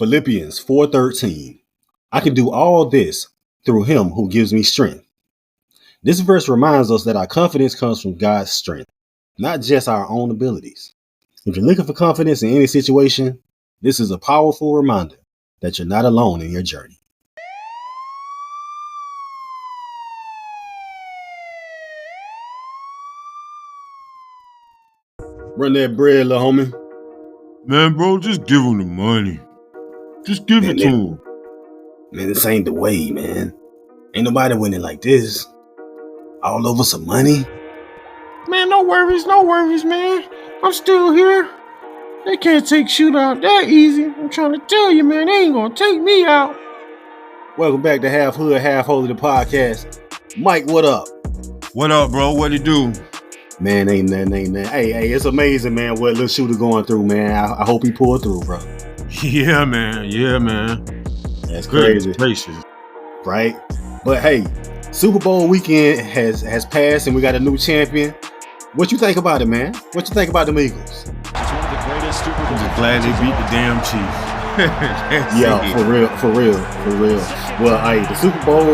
Philippians 4:13. I can do all this through him who gives me strength. This verse reminds us that our confidence comes from God's strength, not just our own abilities. If you're looking for confidence in any situation, this is a powerful reminder that you're not alone in your journey. Run that bread, little homie. Man, bro, just give him the money. Just give it to him. Man, this ain't the way, man. Ain't nobody winning like this. All over some money. Man, no worries, man. I'm still here. They can't take Shoota out that easy. I'm trying to tell you, man, they ain't gonna take me out. Welcome back to Half Hood, Half Holy, the podcast. Mike, what up? What up, bro? What it do? Man, ain't nothing. Hey, it's amazing, man, what little Shoota going through, man. I hope he pulled through, bro. Yeah, man. That's crazy. Gracious. Right? But hey, Super Bowl weekend has passed and we got a new champion. What you think about it, man? What you think about them Eagles? It's one of the greatest Super Bowls. I'm just glad they beat the damn Chiefs. Yeah, for real. Well, hey, the Super Bowl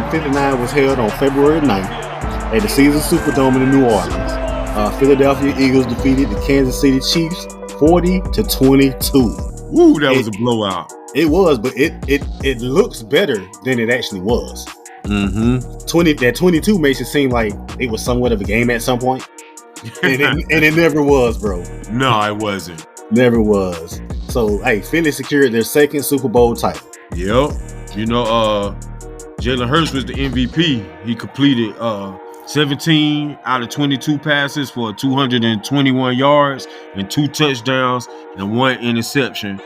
59 was held on February 9th at the Caesars Superdome in New Orleans. Philadelphia Eagles defeated the Kansas City Chiefs 40-22. Ooh, that was a blowout. It was, but it looks better than it actually was. Mm-hmm. That 22 makes it seem like it was somewhat of a game at some point. And it never was, bro. No, it wasn't. Never was. So, hey, Philly secured their second Super Bowl title. Yep. You know, Jalen Hurts was the MVP. He completed 17 out of 22 passes for 221 yards and 2 touchdowns and 1 interception.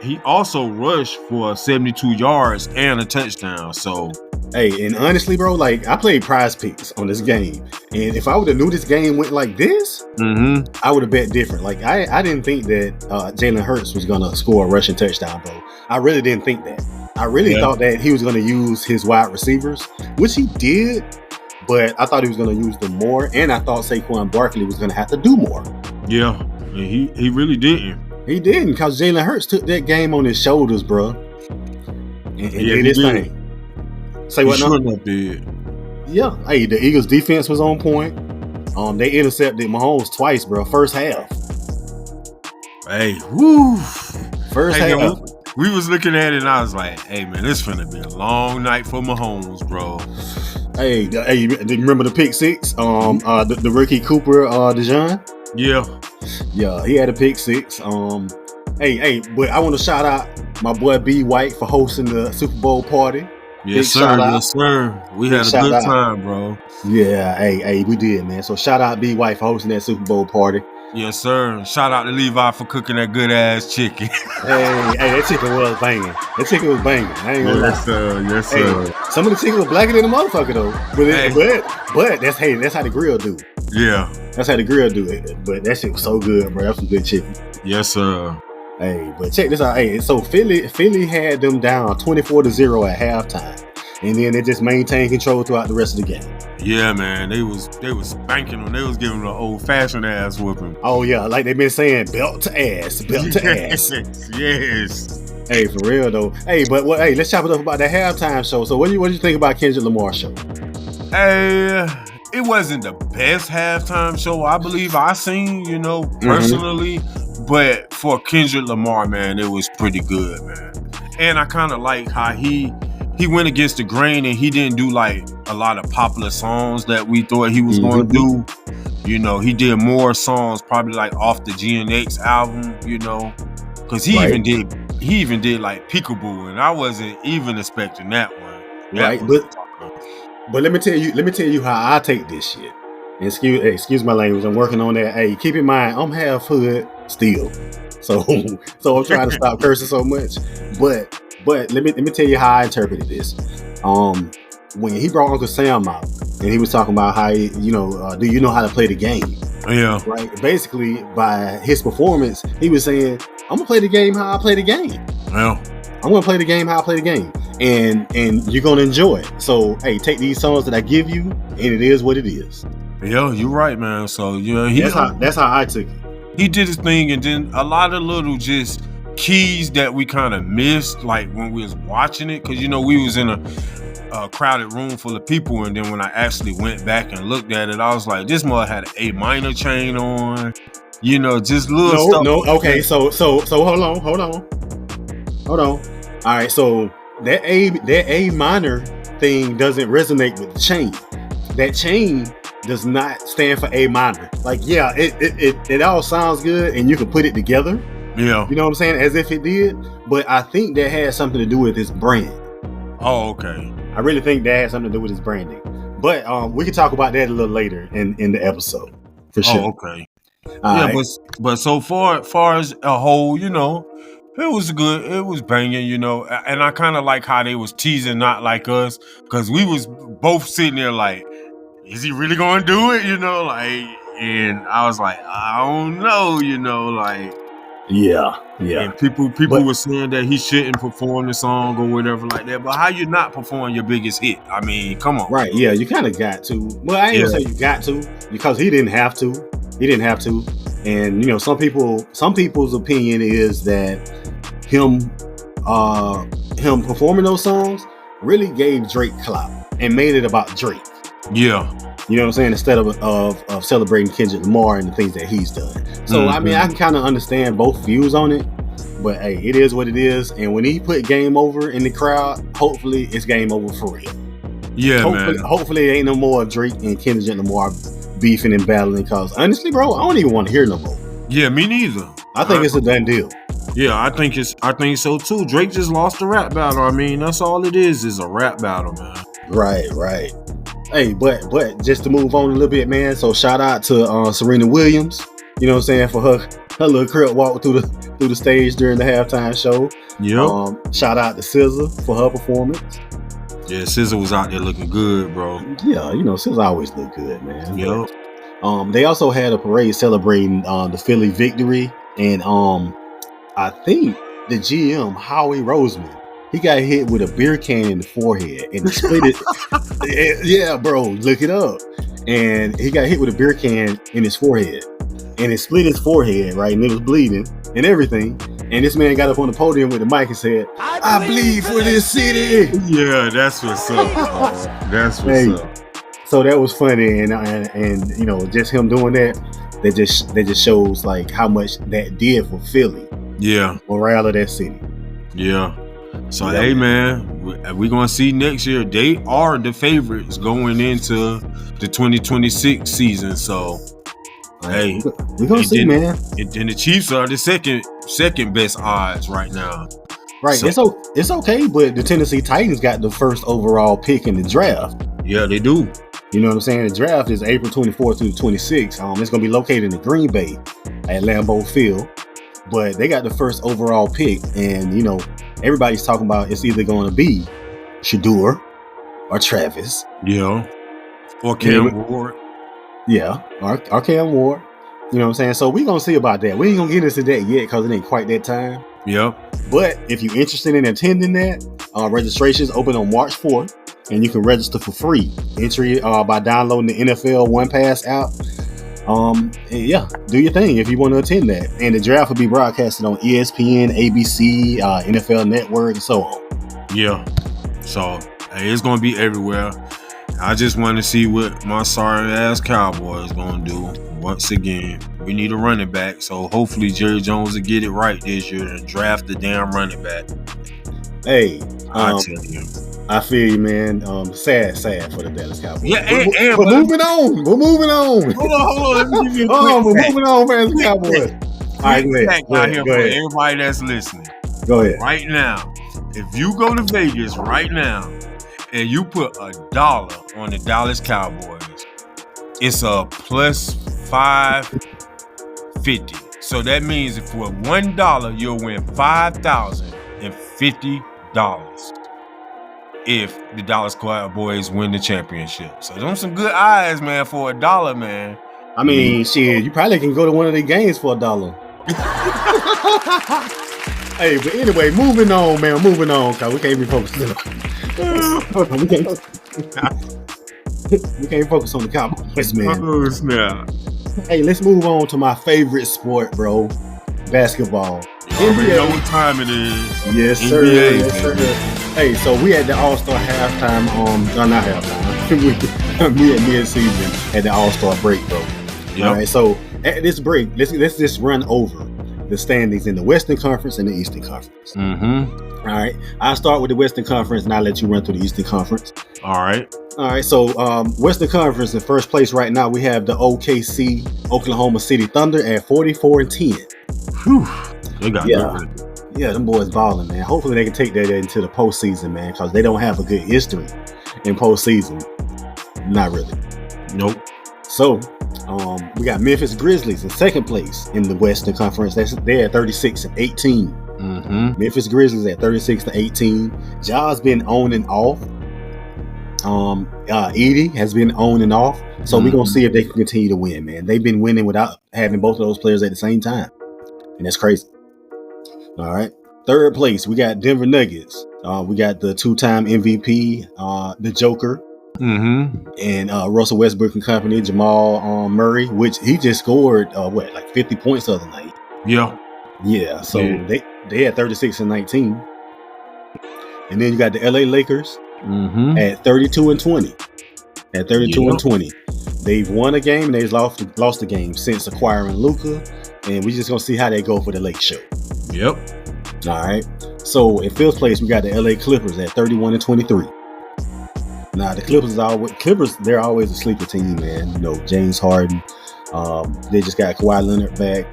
He also rushed for 72 yards and a touchdown. So, hey, and honestly, bro, like I played Prize Picks on this game, and if I would have knew this game went like this, I would have bet different. Like I didn't think that Jalen Hurts was gonna score a rushing touchdown, bro. I really didn't think that. I really thought that he was gonna use his wide receivers, which he did, but I thought he was gonna use them more, and I thought Saquon Barkley was gonna have to do more. Yeah, and he really didn't. He didn't, because Jalen Hurts took that game on his shoulders, bro. And did his thing. Say what now? Sure did. Yeah. Hey, the Eagles defense was on point. They intercepted Mahomes twice, bro. First half. Hey, woo. First half. Man, we was looking at it and I was like, hey man, this finna be a long night for Mahomes, bro. Hey, you remember the pick six? The rookie Cooper DeJean? Yeah, he had a pick six. Hey, but I want to shout out my boy B White for hosting the Super Bowl party. Yes, sir. We had a good time, bro. Yeah, hey, we did, man. So shout out B White for hosting that Super Bowl party. Yes, sir. Shout out to Levi for cooking that good ass chicken. hey, that chicken was banging. I ain't gonna lie. Yes, sir. Hey, some of the chicken was blacker than the motherfucker though. But that's how the grill do. Yeah. That's how the grill do it. But that shit was so good, bro. That's some good chicken. Yes, sir. Hey, but check this out. Hey, so Philly had them down 24-0 at halftime. And then they just maintained control throughout the rest of the game. Yeah, man. They was spanking them. They was giving them an old-fashioned ass whooping. Oh, yeah. Like they've been saying, belt to ass. Yes. Hey, for real, though. Hey, but let's chop it up about that halftime show. So what do you think about Kendrick Lamar show? Hey, it wasn't the best halftime show I believe I seen, personally. But for Kendrick Lamar, man, it was pretty good, man. And I kind of like how he went against the grain and he didn't do like a lot of popular songs that we thought he was going to do. He did more songs probably like off the GNX album, because he even did like Peekaboo, and I wasn't even expecting that one. Right, but let me tell you how I take this shit. Excuse my language. I'm working on that. Hey, keep in mind, I'm half hood still, so I'm trying to stop cursing so much. But let me tell you how I interpreted this. When he brought Uncle Sam out and he was talking about how do you know how to play the game? Yeah. Right. Basically, by his performance, he was saying, "I'm gonna play the game how I play the game." Well, I'm gonna play the game how I play the game, and you're gonna enjoy it. So, hey, take these songs that I give you, and it is what it is. Yeah, you're right, man. So yeah, that's how I took it. He did his thing, and then a lot of little just keys that we kind of missed, like when we was watching it, because we was in a crowded room full of people, and then when I actually went back and looked at it, I was like, this mother had an A minor chain on, just little stuff. No, okay, so hold on. All right, so that A minor thing doesn't resonate with the chain. That chain does not stand for A minor. Like, yeah, it all sounds good, and you can put it together. Yeah, you know what I'm saying, as if it did. But I think that has something to do with his brand. Oh, okay. I really think that has something to do with his branding. But we can talk about that a little later in the episode for sure. Oh, okay. Right. But so far as a whole, it was good. It was banging, and I kind of like how they was teasing Not Like Us, because we was both sitting there like, is he really going to do it? And I was like, I don't know, Yeah. And people were saying that he shouldn't perform the song or whatever like that. But how you not perform your biggest hit? I mean, come on. Right, yeah, you kind of got to. Well, I ain't gonna say you got to, because he didn't have to. And some people's opinion is that him performing those songs really gave Drake clout and made it about Drake. Yeah. You know what I'm saying? Instead of celebrating Kendrick Lamar and the things that he's done. So, I mean, I can kind of understand both views on it. But, hey, it is what it is. And when he put Game Over in the crowd, hopefully it's Game Over for real. Yeah, man. Hopefully it ain't no more Drake and Kendrick Lamar beefing and battling. Because, honestly, bro, I don't even want to hear no more. Yeah, me neither. I think it's a done deal. Yeah, I think so, too. Drake just lost a rap battle. I mean, that's all it is a rap battle, man. Right. Hey, but just to move on a little bit, man. So shout out to Serena Williams. You know what I'm saying, for her little crib walk through the stage during the halftime show. Yep. Shout out to SZA for her performance. Yeah, SZA was out there looking good, bro. Yeah, SZA always look good, man. Yep. But, they also had a parade celebrating the Philly victory, and I think the GM Howie Roseman, he got hit with a beer can in the forehead and split it. Yeah, bro, look it up. And he got hit with a beer can in his forehead. And it split his forehead, right? And it was bleeding and everything. And this man got up on the podium with the mic and said, I bleed for this city. Yeah, that's what's up. That's what's up. So that was funny. And just him doing that just shows like how much that did for Philly. Yeah. Morale of that city. Yeah. So, hey, man, we're going to see next year. They are the favorites going into the 2026 season. So, hey. We're going to see, man. And the Chiefs are the second best odds right now. Right. So, it's okay, but the Tennessee Titans got the first overall pick in the draft. Yeah, they do. You know what I'm saying? The draft is April 24th through the 26th. It's going to be located in Green Bay at Lambeau Field. But they got the first overall pick, and everybody's talking about it's either going to be Shador or Travis. Yeah. Or Cam Ward. Yeah. Or Cam Ward. You know what I'm saying? So we're going to see about that. We ain't going to get into that yet because it ain't quite that time. Yep. But if you're interested in attending that, registrations open on March 4th, and you can register for free. Entry by downloading the NFL One Pass app. Do your thing if you want to attend that. And the draft will be broadcasted on ESPN, ABC, NFL Network, and so on. Yeah. So, it's going to be everywhere. I just want to see what my sorry-ass Cowboys going to do. Once again, we need a running back. So, hopefully, Jerry Jones will get it right this year and draft the damn running back. Hey, I tell you. I feel you, man. Sad for the Dallas Cowboys. Yeah, we're moving on. We're moving on. Hold on. Let me give you a we're moving on, man. The Cowboys. All right, go ahead. For everybody that's listening. Go ahead. Right now, if you go to Vegas right now and you put $1 on the Dallas Cowboys, it's a plus 550. So that means if for $1, you'll win $5,050 if the Dallas Cowboys win the championship. So those some good odds, man, for $1, man. I mean, shit, you probably can go to one of the games for $1. Hey, but anyway, moving on, man. Moving on, cause we can't be focusing. We can't focus on the Cowboys, man. Oh, snap. Hey, let's move on to my favorite sport, bro. Basketball. Already know what time it is. Yes, sir. NBA, yes, sir. Hey, so we had the All-Star halftime. Not halftime. We had mid-season at the All-Star break, bro. Yep. All right. So at this break, let's just run over the standings in the Western Conference and the Eastern Conference. Mm-hmm. All right. I'll start with the Western Conference, and I'll let you run through the Eastern Conference. All right. So Western Conference in first place right now, we have the OKC Oklahoma City Thunder at 44-10. Whew. They got good. Yeah, them boys balling, man. Hopefully they can take that into the postseason, man, because they don't have a good history in postseason. Not really. Nope. So we got Memphis Grizzlies in second place in the Western Conference. They're at 36-18. Mm-hmm. Memphis Grizzlies at 36-18. Ja's been on and off. Edie has been on and off. So we're gonna see if they can continue to win, man. They've been winning without having both of those players at the same time, and that's crazy. All right. Third place, we got Denver Nuggets. We got the two-time MVP, the Joker, and Russell Westbrook and company, Jamal Murray, which he just scored 50 points the other night. Yeah. So they had 36-19, and then you got the LA Lakers at 32-20. At 32-20, they've won a game and they've lost a game since acquiring Luka, and we just gonna see how they go for the Lake Show. Yep. All right. So in fifth place, we got the LA Clippers at 31-23. Now the Clippers, they're always a sleeper team, man. You know, James Harden. They just got Kawhi Leonard back.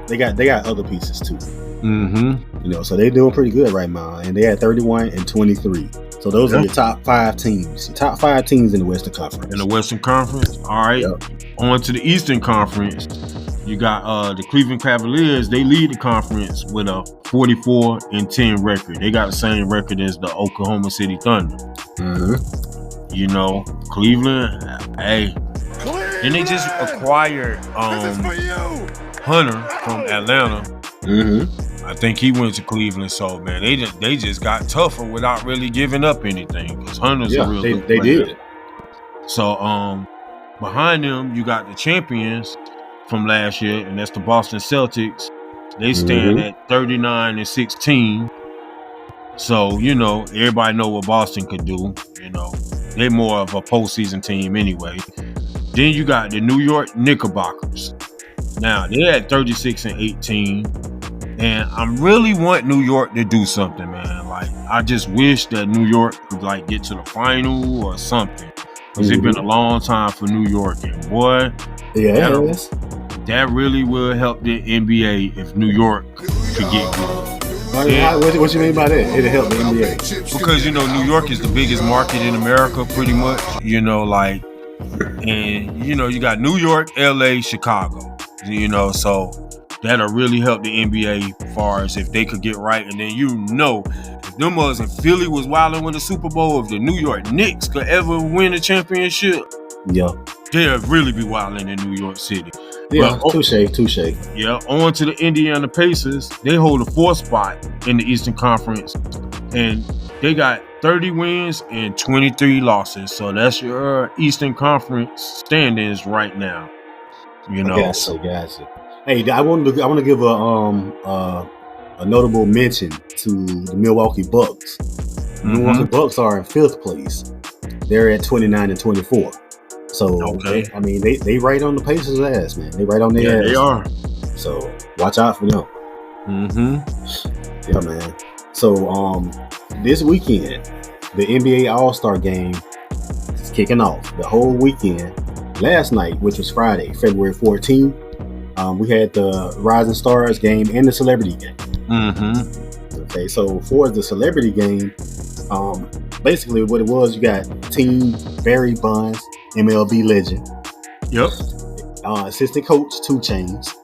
They got other pieces too. Mm-hmm. You know, so they're doing pretty good right now, and they had 31-23. So those are your top 5 teams. Your top 5 teams in the Western Conference. In the Western Conference. All right. Yep. On to the Eastern Conference. You got the Cleveland Cavaliers. They lead the conference with a 44-10 record. They got the same record as the Oklahoma City Thunder. Mm-hmm. You know, Cleveland. Hey, then they just acquired Hunter from Atlanta. Mm-hmm. I think he went to Cleveland. So man, they just got tougher without really giving up anything, because Hunter's a real good player. They did. So behind them, you got the champions from last year, and that's the Boston Celtics. They stand at 39-16. So, you know, everybody know what Boston could do. You know, they're more of a postseason team anyway. Then you got the New York Knickerbockers. Now, they're at 36-18. And I really want New York to do something, man. Like, I just wish that New York could, like, get to the final or something. Because it's been a long time for New York. And, boy, that really will help the NBA if New York could get good. What you mean by that? It'll help the NBA. Because, you know, New York is the biggest market in America, pretty much. You know, like, and, you know, you got New York, LA, Chicago. You know, so that'll really help the NBA as far as if they could get right. And then, you know, if them was and Philly was wilding with the Super Bowl, if the New York Knicks could ever win a championship, they'll really be wilding in New York City. Yeah, touche. Yeah, on to the Indiana Pacers. They hold the 4th spot in the Eastern Conference, and they got 30 wins and 23 losses. So that's your Eastern Conference standings right now. You know. Gotcha. Hey, I want to give a notable mention to the Milwaukee Bucks. The Milwaukee Bucks are in 5th place. They're at 29-24. So they right on the Pacers' ass, man. They right on their ass. They are. So watch out for them. Yeah, man. So this weekend, the NBA All-Star Game is kicking off. The whole weekend. Last night, which was Friday, February 14th, we had the Rising Stars game and the Celebrity game. Okay, so for the Celebrity game, basically what it was, you got Team Barry Bonds, MLB legend. Yep. Assistant coach 2 Chainz.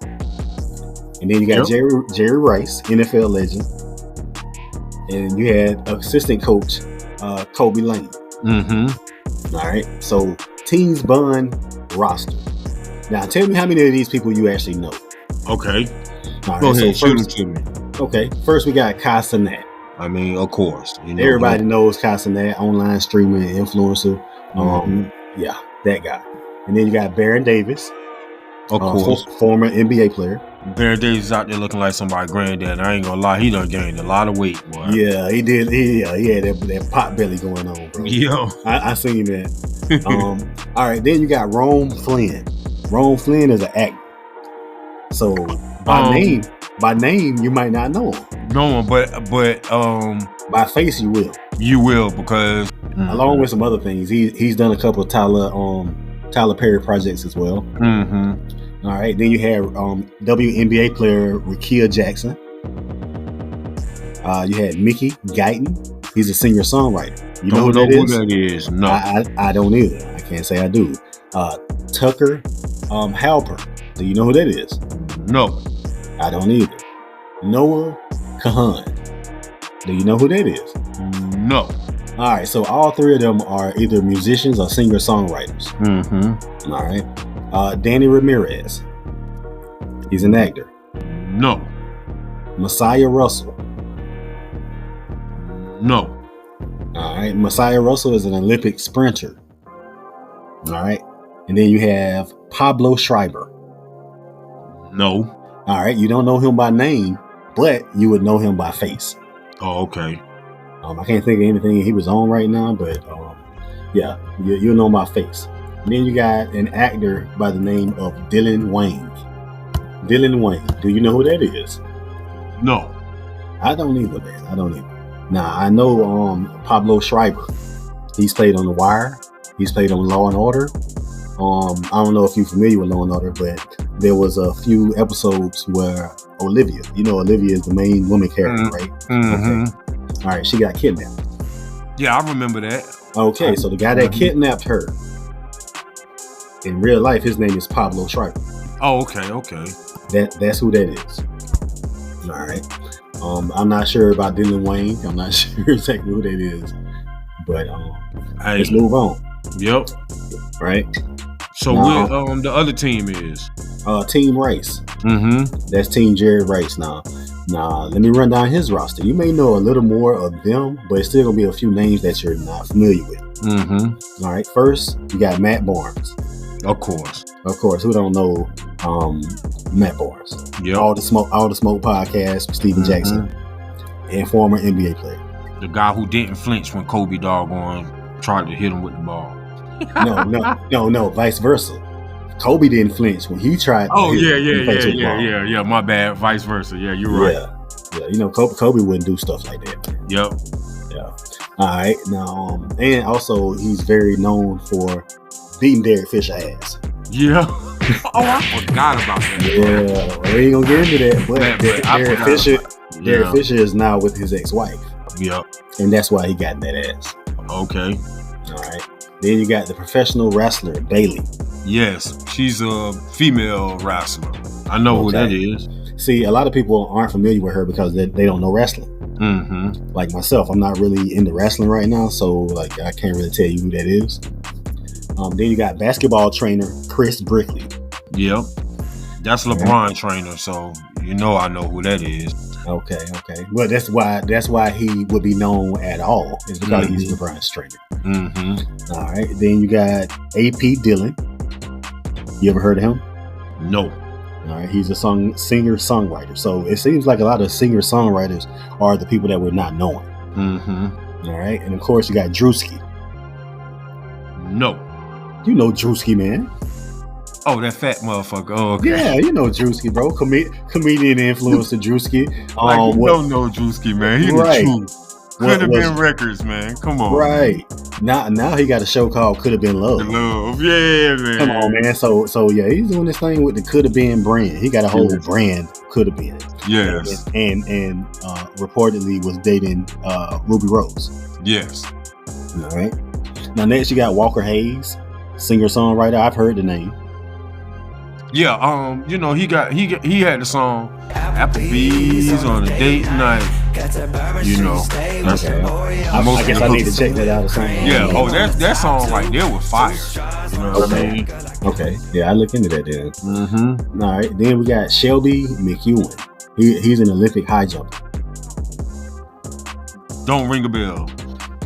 And then you got Jerry Rice, NFL legend. And you had assistant coach Kobe Lane. All right. So Team's Bond roster. Now tell me how many of these people you actually know. Okay. All Go right, ahead, so shoot it to me. Okay. First we got Kai Cenat. I mean, of course. You know, everybody knows Kai Cenat, online streamer, influencer. Yeah, that guy. And then you got Baron Davis. Of course. Former NBA player. Barry Davis out there looking like somebody's granddad. I ain't gonna lie, he done gained a lot of weight, boy. Yeah, he did. He had that pot belly going on, bro. Yo. I seen that. All right, then you got Rome Flynn. Rome Flynn is an actor. So by name, you might not know him. No, but by face, you will. You will, because along with some other things, he's done a couple of Tyler Perry projects as well. Mm-hmm. All right, then you have WNBA player Rakia Jackson. You had Mickey Guyton. He's a singer-songwriter. You know who that is? No, I don't either. I can't say I do. Tucker Halper. Do you know who that is? No, I don't either. Noah Kahan. Do you know who that is? No. All right, so all three of them are either musicians or singer-songwriters. Mm-hmm. All right. Danny Ramirez. He's an actor. No. Messiah Russell. No. All right. Messiah Russell is an Olympic sprinter. All right. And then you have Pablo Schreiber. No. All right. You don't know him by name, but you would know him by face. Oh, okay. I can't think of anything he was on right now, but yeah, you'll know him by face. And then you got an actor by the name of Dylan Wayne. Dylan Wayne. Do you know who that is? No. I don't either, man. I don't either. Now, I know Pablo Schreiber. He's played on The Wire. He's played on Law and Order. I don't know if you're familiar with Law and Order, but there was a few episodes where Olivia is the main woman character, right? Mm-hmm. Okay. All right, she got kidnapped. Yeah, I remember that. Okay, so the guy that kidnapped her, in real life, his name is Pablo Schreiber. Oh, okay. That's who that is. All right. I'm not sure about Dylan Wayne. I'm not sure exactly who that is. But let's move on. Yep. Right. So where the other team is? Team Rice. Mm-hmm. That's Team Jared Rice. Now, let me run down his roster. You may know a little more of them, but it's still gonna be a few names that you're not familiar with. Mm-hmm. All right. First, you got Matt Barnes. Of course. Who don't know Matt Barnes? Yeah. All the smoke podcast with Steven Jackson, and former NBA player. The guy who didn't flinch when Kobe doggone tried to hit him with the ball. No, vice versa. Kobe didn't flinch when he tried. Yeah. My bad. Vice versa. Yeah, you're right. Yeah. You know, Kobe wouldn't do stuff like that. Yep. Yeah. All right. Now, and also he's very known for beating Derek Fisher ass. Yeah. I forgot about that. Yeah, we ain't gonna get into that. But Derek Fisher is now with his ex-wife. Yep. And that's why he got in that ass. Okay. All right. Then you got the professional wrestler Bayley. Yes, she's a female wrestler. I know who that is. See, a lot of people aren't familiar with her because they don't know wrestling. Mm-hmm. Like myself, I'm not really into wrestling right now, so like I can't really tell you who that is. Then you got basketball trainer Chris Brickley. Yep, that's LeBron trainer, so I know who that is. Okay. Well, that's why he would be known at all, is because he's LeBron's trainer. Mm-hmm. All right. Then you got AP Dillon. You ever heard of him? No. All right. He's a singer-songwriter. So it seems like a lot of singer-songwriters are the people that we're not knowing. Mm-hmm. All right. And of course, you got Drewski. No. You know Drewski, man. Oh, that fat motherfucker. Oh, okay. Yeah, you know Drewski, bro. Comedian influencer Drewski. You don't know Drewski, man. He's the truth. Could have been records, man. Come on. Right. Now he got a show called Could Have Been Love. Yeah, man. Come on, man. So yeah, he's doing this thing with the Could Have Been brand. He got a whole brand, Could Have Been. Yes. And reportedly was dating Ruby Rose. Yes. All right. Now next you got Walker Hayes, singer-songwriter. I've heard the name. Yeah, he had the song Applebee's on a date night. Okay. I guess I need to check that out or something. Yeah, that song right there was fire. You know what I mean? Okay. Yeah, I look into that then. Mm-hmm. All right. Then we got Shelby McEwen. He's an Olympic high jumper. Don't ring a bell.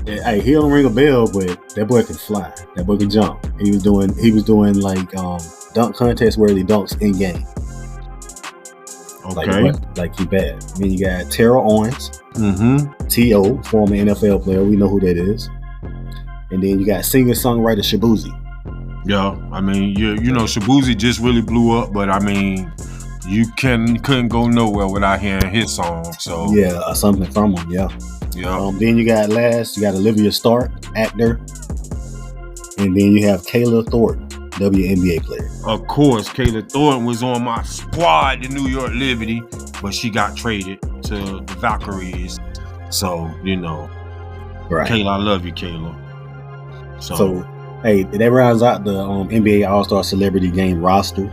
Hey, he don't ring a bell, but that boy can fly. That boy can jump. He was doing like dunk contest worthy dunks in game. Okay. Like he bad. Then you got Terrell Owens, T.O., former NFL player. We know who that is. And then you got singer-songwriter Shabuzi. Yeah, I mean, you know, Shabuzi just really blew up, but I mean, you couldn't go nowhere without hearing his song. So yeah, something from him. Yeah. Then you got Olivia Stark, actor, and then you have Kayla Thornton, WNBA player. Of course, Kayla Thornton was on my squad, the New York Liberty, but she got traded to the Valkyries. So, you know, right. Kayla, I love you, Kayla. So hey, that rounds out the NBA All-Star Celebrity Game roster.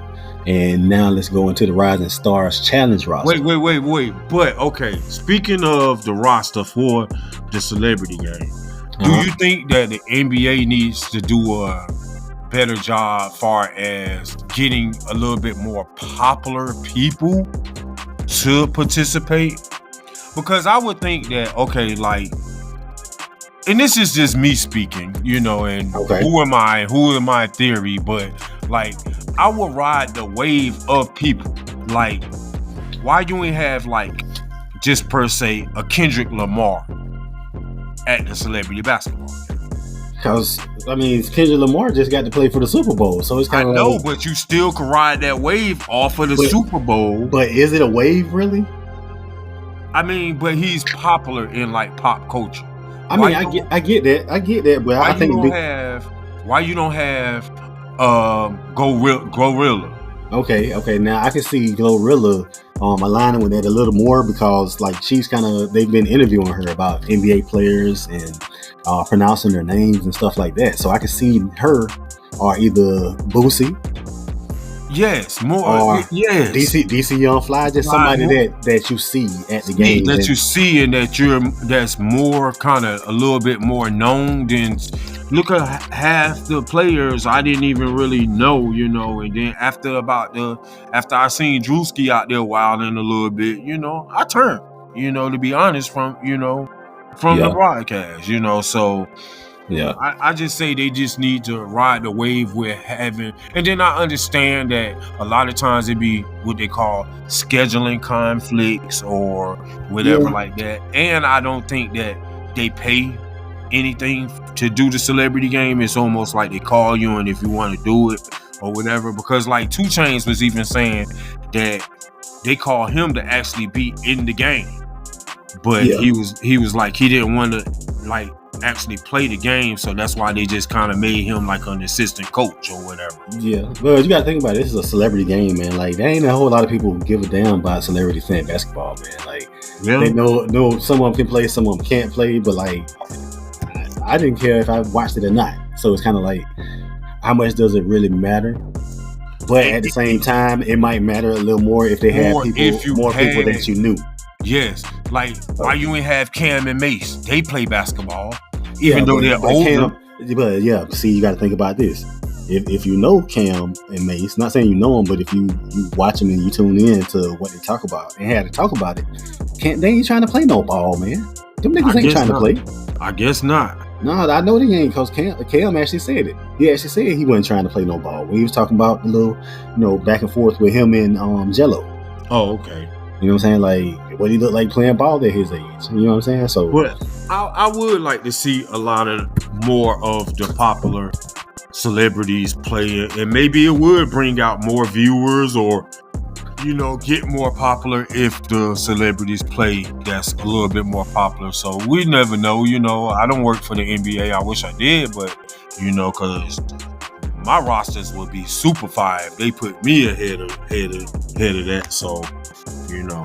And now let's go into the Rising Stars Challenge roster. Wait. But, okay, speaking of the roster for the Celebrity Game, do you think that the NBA needs to do a better job far as getting a little bit more popular people to participate? Because I would think that, okay, like, and this is just me speaking, you know, and who am I theory, but like, I would ride the wave of people. Like, why you ain't have like just per se a Kendrick Lamar at the celebrity basketball? Because I mean, Kendrick Lamar just got to play for the Super Bowl, so it's kind of. I know, but you still can ride that wave off of the Super Bowl. But is it a wave really? I mean, but he's popular in like pop culture. I mean, I get that, but I think why you don't have Glorilla? Okay. Now I can see Glorilla aligning with that a little more because like they've been interviewing her about NBA players and pronouncing their names and stuff like that. So I can see her or either Boosie. Yes, more. Or yes, DC Young Fly, just somebody that you see at the game. That you see and that's more kind of a little bit more known than. Look at half the players I didn't even really know, you know. And then after I seen Drewski out there wilding a little bit, you know, I turned, you know, to be honest, from the broadcast, you know. So yeah, I just say they just need to ride the wave we're having. And then I understand that a lot of times it be what they call scheduling conflicts or whatever like that. And I don't think that they pay anything to do the celebrity game. It's almost like they call you and if you want to do it or whatever. Because like 2 Chainz was even saying that they call him to actually be in the game. But he was like he didn't want to like actually play the game, so that's why they just kind of made him like an assistant coach or whatever. Yeah, well, you gotta think about it. This is a celebrity game, man. Like there ain't a whole lot of people who give a damn about celebrity fan basketball, man. Like they know some of them can play, some of them can't play, but like I didn't care if I watched it or not. So it's kind of like, how much does it really matter? But at the same time, it might matter a little more if they had more people that you knew. Yes, like why you ain't have Cam and Mace? They play basketball, even though they're older. But yeah, see, you got to think about this. If you know Cam and Mace, not saying you know them, but if you watch them and you tune in to what they talk about and had to talk about it, they ain't trying to play no ball, man. Them niggas ain't trying to play. I guess not. No, I know they ain't, because Cam actually said it. He actually said he wasn't trying to play no ball. When he was talking about the little, back and forth with him and Jello. Oh, okay. You know what I'm saying? Like, what he looked like playing ball at his age. You know what I'm saying? So, but I would like to see a lot of more of the popular celebrities play it, and maybe it would bring out more viewers or, get more popular if the celebrities play that's a little bit more popular. So we never know. I don't work for the NBA. I wish I did, but because my rosters would be super fire if they put me ahead of that. So.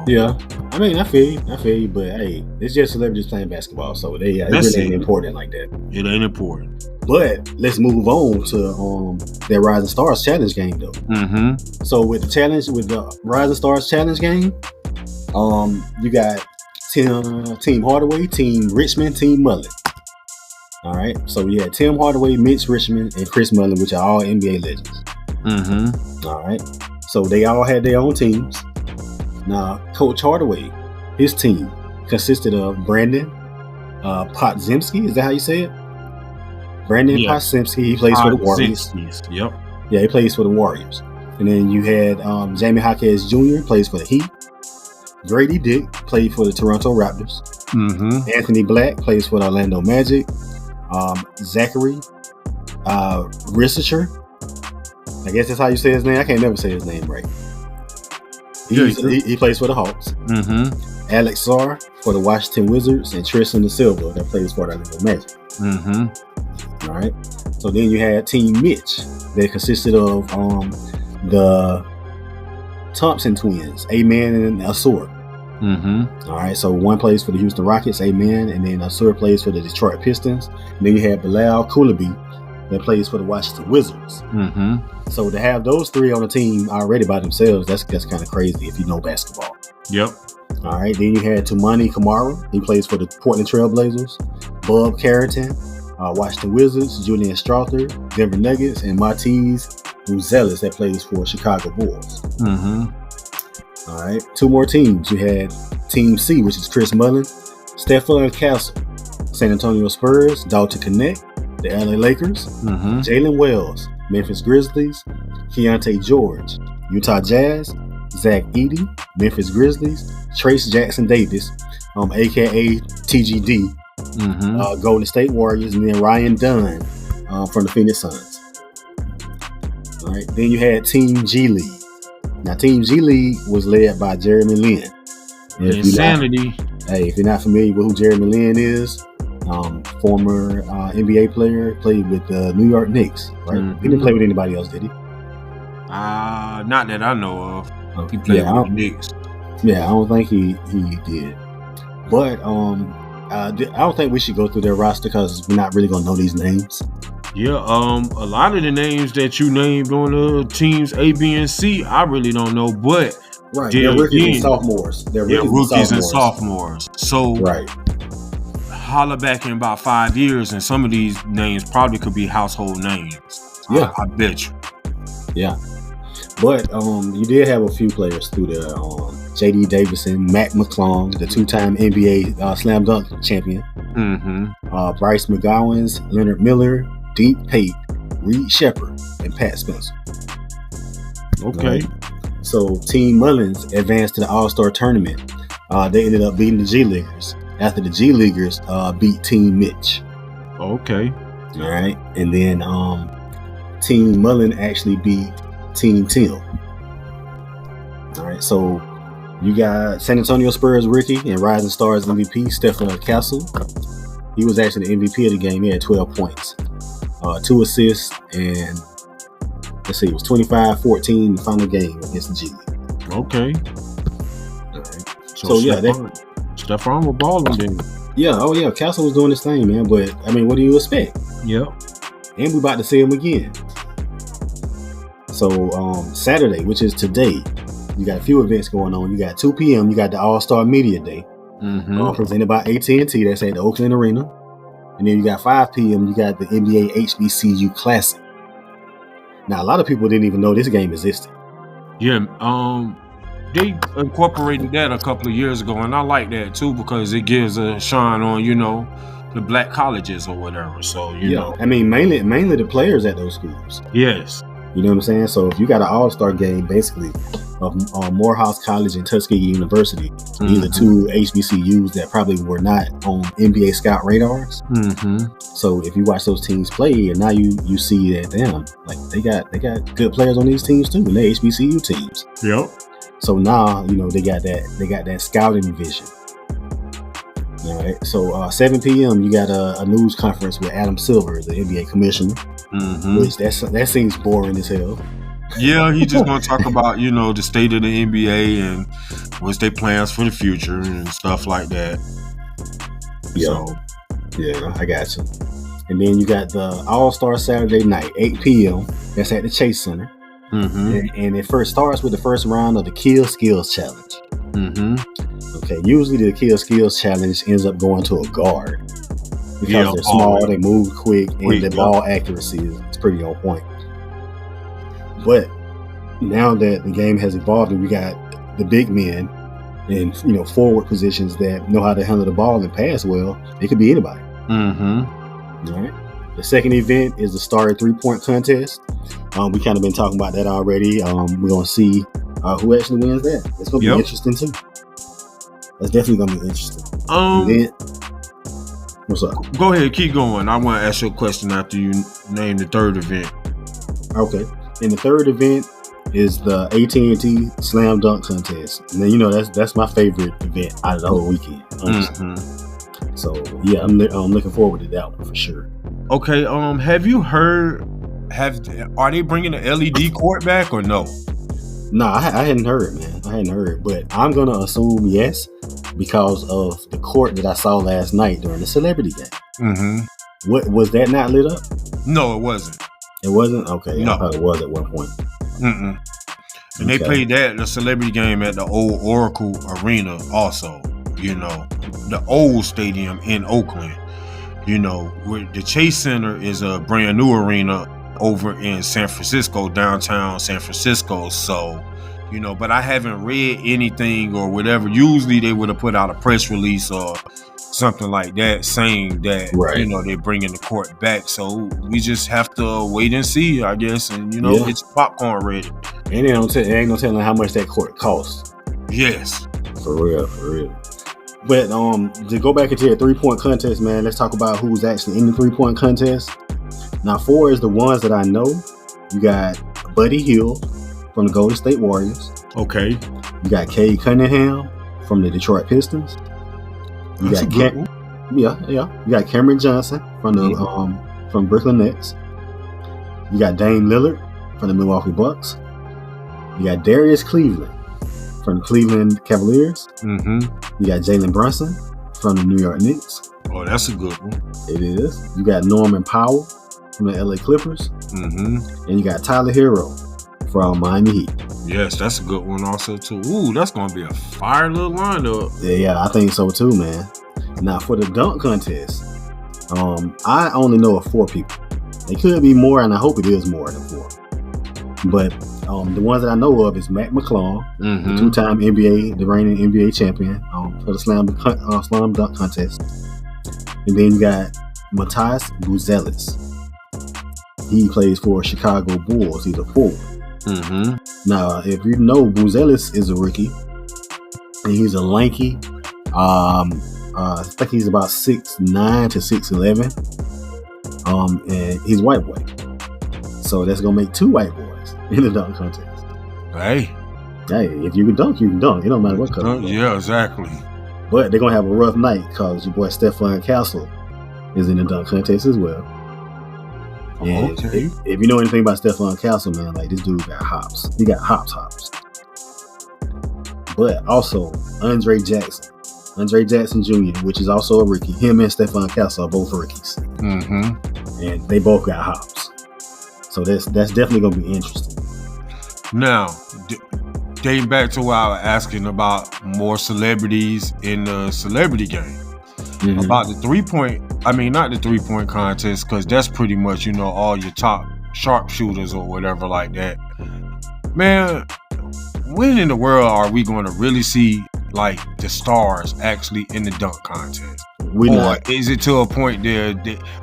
Yeah, I mean, I feel you, but hey, it's just celebrities playing basketball, so it really ain't important like that. It ain't important. But let's move on to that Rising Stars Challenge game, though. Mm-hmm. So with the Rising Stars Challenge game, you got Team Hardaway, Team Richmond, Team Mullen. All right, so we had Tim Hardaway, Mitch Richmond, and Chris Mullen, which are all NBA legends. Mm-hmm. All right, so they all had their own teams. Now, Coach Hardaway, his team consisted of Brandon Podziemski. Is that how you say it? Brandon Podziemski. He plays for the Warriors. Yep. Yeah, he plays for the Warriors. And then you had Jamie Jaquez Jr. plays for the Heat. Grady Dick played for the Toronto Raptors. Mm-hmm. Anthony Black plays for the Orlando Magic. Zachary Rissacher. I guess that's how you say his name. I can't never say his name right. He plays for the Hawks. Mm-hmm. Alex Sarr for the Washington Wizards, and Tristan Da Silva that plays for the Orlando Magic. Mm-hmm. All right. So then you had Team Mitch that consisted of the Thompson twins, Amen and Asur. Mm-hmm. All right. So one plays for the Houston Rockets, Amen, and then Asur plays for the Detroit Pistons. And then you had Bilal Coulibaly that plays for the Washington Wizards. Mm-hmm. So to have those three on the team already by themselves, that's kind of crazy if you know basketball. Yep. All right. Then you had Tumani Kamara. He plays for the Portland Trail Blazers. Bub Carrington, Washington Wizards. Julian Strother, Denver Nuggets, and Matisse Uzelis that plays for Chicago Bulls. Mm-hmm. All right. Two more teams. You had Team C, which is Chris Mullin, Stefan Castle, San Antonio Spurs, Dalton Connect, the LA Lakers, Jalen Wells, Memphis Grizzlies, Keontae George, Utah Jazz, Zach Edey, Memphis Grizzlies, Trace Jackson Davis, aka TGD, Golden State Warriors, and then Ryan Dunn from the Phoenix Suns. All right. Then you had Team G League. Now, Team G League was led by Jeremy Lin. Insanity. If you're not familiar with who Jeremy Lin is, former NBA player, played with the New York Knicks. Right? He didn't play with anybody else, did he? Not that I know of. He played with the Knicks. Yeah, I don't think he did. But I don't think we should go through their roster because we're not really gonna know these names. Yeah, a lot of the names that you named on the teams A, B, and C, I really don't know. But they're rookies and sophomores. They're rookies and sophomores. So holla back in about 5 years, and some of these names probably could be household names. Yeah, I bet you. Yeah. But you did have a few players through there. J.D. Davison, Matt McClung, the two-time NBA slam dunk champion. Bryce McGowens, Leonard Miller, Deke Pate, Reed Shepard, and Pat Spencer. Okay. Right? So Team Mullins advanced to the All-Star tournament. They ended up beating the G Leaguers after the G Leaguers beat Team Mitch. Okay. All right. And then Team Mullin actually beat Team Tim. All right, so you got San Antonio Spurs rookie and Rising Stars MVP Stefan Castle. He was actually the MVP of the game. He had 12 points, 2 assists, and it was 25-14 in the final game against the G League. Okay. All right. So Stefan was balling then. Yeah, Castle was doing his thing, man. But I mean, what do you expect? Yep. And we about to see him again. So Saturday, which is today, you got a few events going on. You got 2 p.m. You got the All-Star Media Day, presented by AT&T. That's at the Oakland Arena. And then you got 5 p.m. You got the NBA HBCU Classic. Now, a lot of people didn't even know this game existed. Yeah, they incorporated that a couple of years ago, and I like that too because it gives a shine on, the black colleges or whatever. So you know, I mean, mainly the players at those schools. Yes. You know what I'm saying? So if you got an all-star game, basically, of Morehouse College and Tuskegee University, these are 2 HBCUs that probably were not on NBA scout radars. So if you watch those teams play, and now you see that, damn, like they got good players on these teams too, and they HBCU teams. Yep. So now they got that scouting vision. All right. So 7 p.m. you got a news conference with Adam Silver, the NBA commissioner. Which that seems boring as hell. Yeah, he just gonna talk about the state of the NBA and what's their plans for the future and stuff like that. Yeah, I got you. And then you got the All-Star Saturday night, 8 p.m. That's at the Chase Center. And it first starts with the first round of the Kill Skills Challenge. Okay, usually the Kill Skills Challenge ends up going to a guard. Because they're small, they move quick, and the ball accuracy is pretty on point. But now that the game has evolved and we got the big men in forward positions that know how to handle the ball and pass well, it could be anybody. All right. The second event is the Star 3-point contest. We kind of been talking about that already. We're gonna see who actually wins that. It's gonna be interesting too. That's definitely gonna be interesting. Then, what's up? Go ahead, keep going. I want to ask you a question after you name the third event. Okay. And the third event is the AT&T Slam Dunk Contest. And then, that's my favorite event out of the whole weekend. So yeah, I'm looking forward to that one for sure. Okay. Have you heard? Are they bringing the LED court back or no? No, I hadn't heard, man. I hadn't heard, but I'm gonna assume yes because of the court that I saw last night during the celebrity game. What was that not lit up? No, it wasn't. It wasn't? Okay, no. I thought it was at one point. And they played the celebrity game at the old Oracle Arena also, the old stadium in Oakland, where the Chase Center is a brand new arena over in San Francisco, downtown San Francisco. So, but I haven't read anything or whatever. Usually they would have put out a press release or something like that saying that, they're bringing the court back. So we just have to wait and see, I guess. And, it's popcorn ready. And they ain't no telling how much that court costs. Yes. For real. But to go back into the 3-point contest, man, let's talk about who's actually in the 3-point contest. Now, 4 is the ones that I know. You got Buddy Hield from the Golden State Warriors. Okay. You got Cade Cunningham from the Detroit Pistons. You got You got Cameron Johnson from the from Brooklyn Nets. You got Dame Lillard from the Milwaukee Bucks. You got Darius Cleveland from the Cleveland Cavaliers. You got Jalen Brunson from the New York Knicks. Oh, that's a good one. It is. You got Norman Powell from the LA Clippers. And you got Tyler Hero from Miami Heat. Yes, that's a good one also too. Ooh, that's gonna be a fire little lineup. Yeah, I think so too, man. Now for the dunk contest, I only know of 4 people. It could be more, and I hope it is more than 4. But the ones that I know of is Matt McClung, the 2-time the reigning NBA champion, for the slam dunk contest. And then you got Matas Buzelis. He plays for Chicago Bulls. He's a forward. Now, if you know, Buzelis is a rookie, and he's a lanky. I think he's about 6'9" to 6'11", and he's white boy. So that's gonna make 2 white boys in the dunk contest. Hey, if you can dunk, you can dunk. It don't matter what color. Yeah, exactly. But they're gonna have a rough night because your boy Stephon Castle is in the dunk contest as well. And if you know anything about Stephon Castle, man, like this dude got hops. He got hops. But also Andre Jackson Jr., which is also a rookie. Him and Stephon Castle are both rookies. And they both got hops. So that's definitely going to be interesting. Now, dating back to what I was asking about more celebrities in the celebrity game. About the 3-point, not the 3-point contest, because that's pretty much, all your top sharpshooters or whatever like that. Man, when in the world are we going to really see like the stars actually in the dunk contest? Is it to a point there,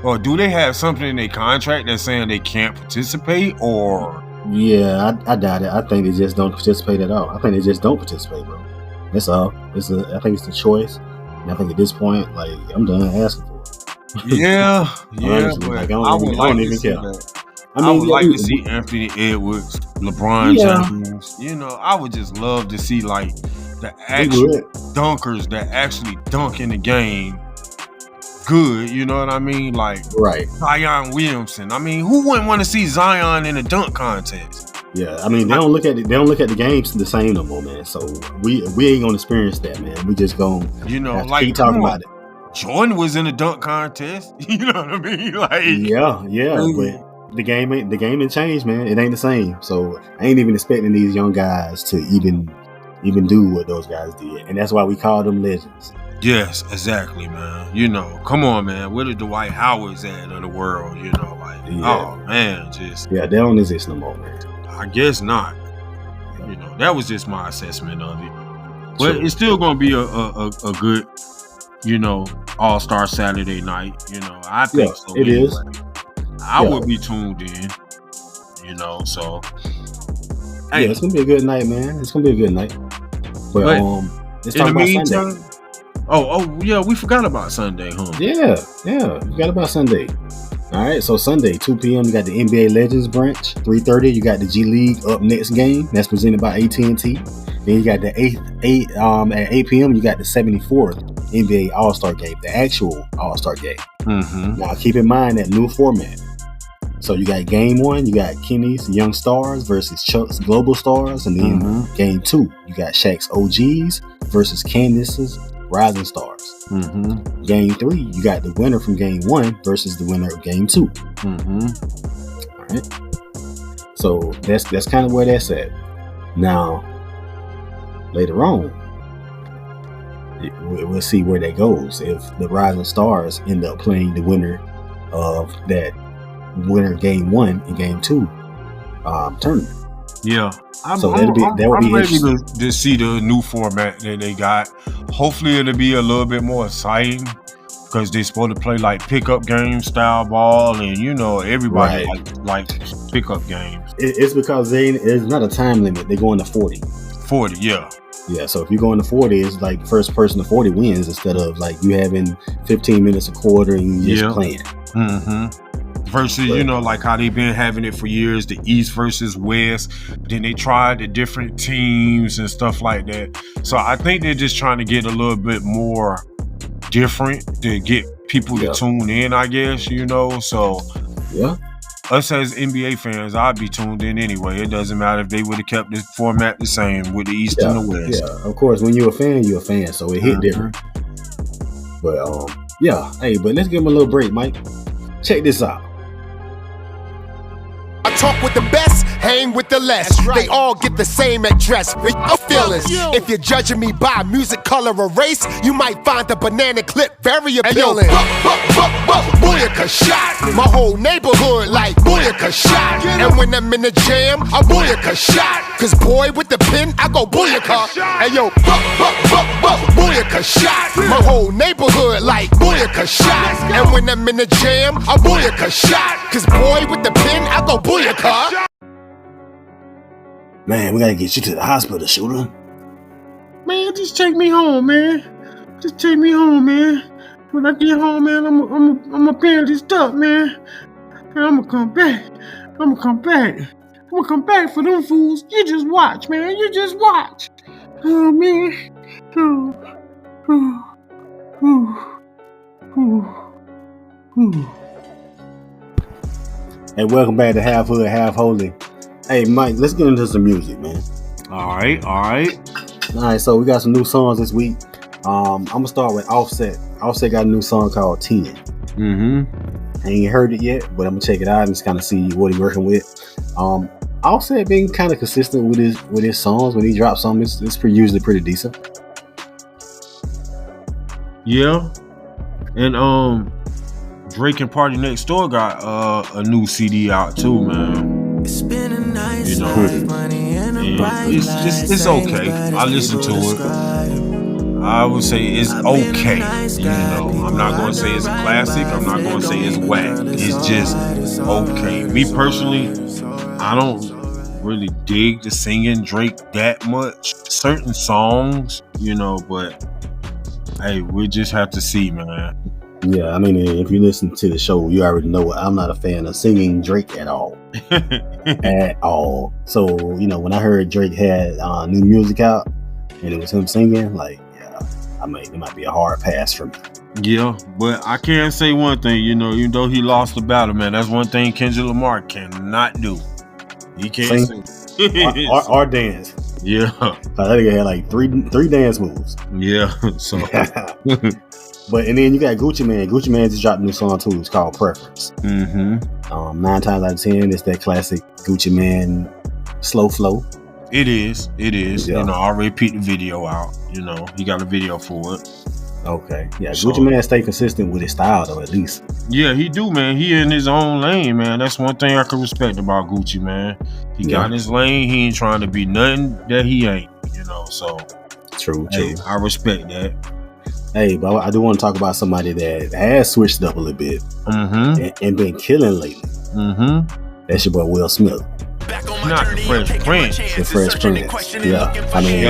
or do they have something in their contract that's saying they can't participate? Or yeah, I doubt it. I think they just don't participate at all. I think they just don't participate, bro. That's all. I think it's the choice. And I think at this point, like, I'm done asking for it. Yeah, honestly, but I don't even care. I would like to see Anthony Edwards, LeBron James. I would just love to see like the actual dunkers that actually dunk in the game good. You know what I mean? Like Zion Williamson. Who wouldn't want to see Zion in a dunk contest? Yeah, they don't look at it. They don't look at the games the same no more, man. So we ain't gonna experience that, man. We just gonna keep talking about it. Jordan was in a dunk contest. You know what I mean? Like but the game didn't change, man. It ain't the same. So I ain't even expecting these young guys to even do what those guys did, and that's why we call them legends. Yes, exactly, man. Come on, man. Where the Dwight Howards at of the world? Oh man, they don't exist no more, man. I guess not. That was just my assessment of it. But it's still gonna be a good, All-Star Saturday night. I think so. It is. I would be tuned in. You know, so hey, it's gonna be a good night, man. It's gonna be a good night. But let's talk about Sunday. Oh yeah, we forgot about Sunday, huh? Yeah, we forgot about Sunday. All right, so Sunday, 2 p.m. you got the NBA Legends branch. 3:30 you got the G League Up Next game that's presented by AT&T. Then you got the at 8 p.m. you got the 74th NBA All-Star game, the actual All-Star game. Now keep in mind that new format. So you got game 1, you got Kenny's Young Stars versus Chuck's Global Stars, and then game 2 you got Shaq's OGs versus Candace's Rising Stars. Game 3 you got the winner from game 1 versus the winner of game 2. All right, so that's kind of where that's at. Now later on we'll see where that goes if the Rising Stars end up playing the winner of that winner game 1 and game 2 tournament. Yeah, I'm ready to see the new format that they got. Hopefully it'll be a little bit more exciting because they're supposed to play like pickup game style ball, and you know everybody like pickup games. It's because it's not a time limit. They go into 40. 40, yeah. Yeah, so if you go into 40, it's like first person to 40 wins instead of like you having 15 minutes a quarter and you just playing. Versus, you know, like how they've been having it for years, the East versus West. Then they tried the different teams and stuff like that. So I think they're just trying to get a little bit more different to get people to tune in, I guess, you know. So us as NBA fans, I'd be tuned in anyway. It doesn't matter if they would have kept the format the same with the East and the West. Yeah, of course, when you're a fan, you're a fan. So it hit different. But but let's give them a little break, Mike. Check this out. I talk with the best, hang with the less. They all get the same address. Feelings. If you're judging me by music, color, or race, you might find the banana clip very appealing. Booyaka shot. My whole neighborhood like booyaka shot. And when I'm in the jam, I booyaka shot. Cause boy with the pen, I go booyaka. Hey yo, booyaka shot. My whole neighborhood like booyaka shot. And when I'm in the jam, I booyaka shot. Cause boy with the pen, I go booyaka. Man, we gotta get you to the hospital, Shoota. Man, just take me home, man. Just take me home, man. When I get home, man, I'm gonna pay this stuff, man. And I'm gonna come back. I'm gonna come back for them fools. You just watch, man. You just watch. Oh, man. Hey, welcome back to Half Hood, Half Holy. Hey, Mike, let's get into some music, man. All right. So we got some new songs this week. I'm gonna start with Offset. Offset got a new song called 10. I ain't heard it yet, but I'm gonna check it out and just kind of see what he's working with. Offset being kind of consistent with his songs. When he drops something, it's usually pretty decent. Yeah, and Drake and Party Next Door got a new CD out too, man. It's been a nice you know, life, money and a bright it's okay. I listen to it. I would say it's okay. You know, I'm not gonna say it's a classic. I'm not gonna say it's whack. It's just okay. Me personally, I don't really dig the singing Drake that much. Certain songs, you know, but hey, we just have to see, man. Yeah, I mean, if you listen to the show, you already know I'm not a fan of singing Drake at all. At all. So, you know, when I heard Drake had new music out and it was him singing, like, yeah, it might be a hard pass for me. Yeah, but I can say one thing, you know, even though he lost the battle, man, that's one thing Kendrick Lamar cannot do. He can't sing. or dance. Yeah. That nigga had like three dance moves. Yeah, so... But and then you got Gucci Mane. Gucci Mane just dropped a new song too. It's called Preference. 9 times out of 10, it's that classic Gucci Mane slow flow. It is. Yeah. You know, I already peeped the video out. You know, he got a video for it. Okay. Yeah, so, Gucci Mane stay consistent with his style though, at least. Yeah, he do, man. He in his own lane, man. That's one thing I can respect about Gucci, man. He got his lane. He ain't trying to be nothing that he ain't. You know, so true. Hey, I respect that. Hey, but I do want to talk about somebody that has switched up a little bit and been killing lately. That's your boy Will Smith. Not the Fresh Prince. The Fresh Prince. Yeah. I mean,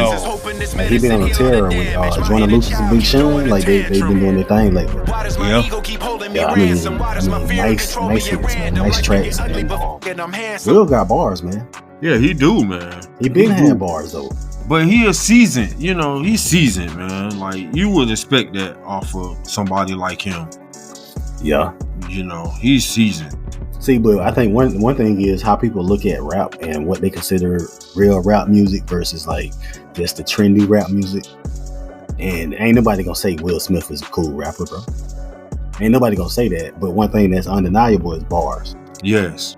like he been on a tear with Joyner Lucas and Big Sean. Like they've been doing their thing lately. Yeah, I mean, nice hits, man. Nice tracks. And, Will got bars, man. Yeah, he do, man. He been had bars though. But he is seasoned, he's seasoned, man. Like, you would expect that off of somebody like him. Yeah. He's seasoned. See, but I think one thing is how people look at rap and what they consider real rap music versus like just the trendy rap music. And ain't nobody gonna say Will Smith is a cool rapper, bro. Ain't nobody gonna say that. But one thing that's undeniable is bars. Yes.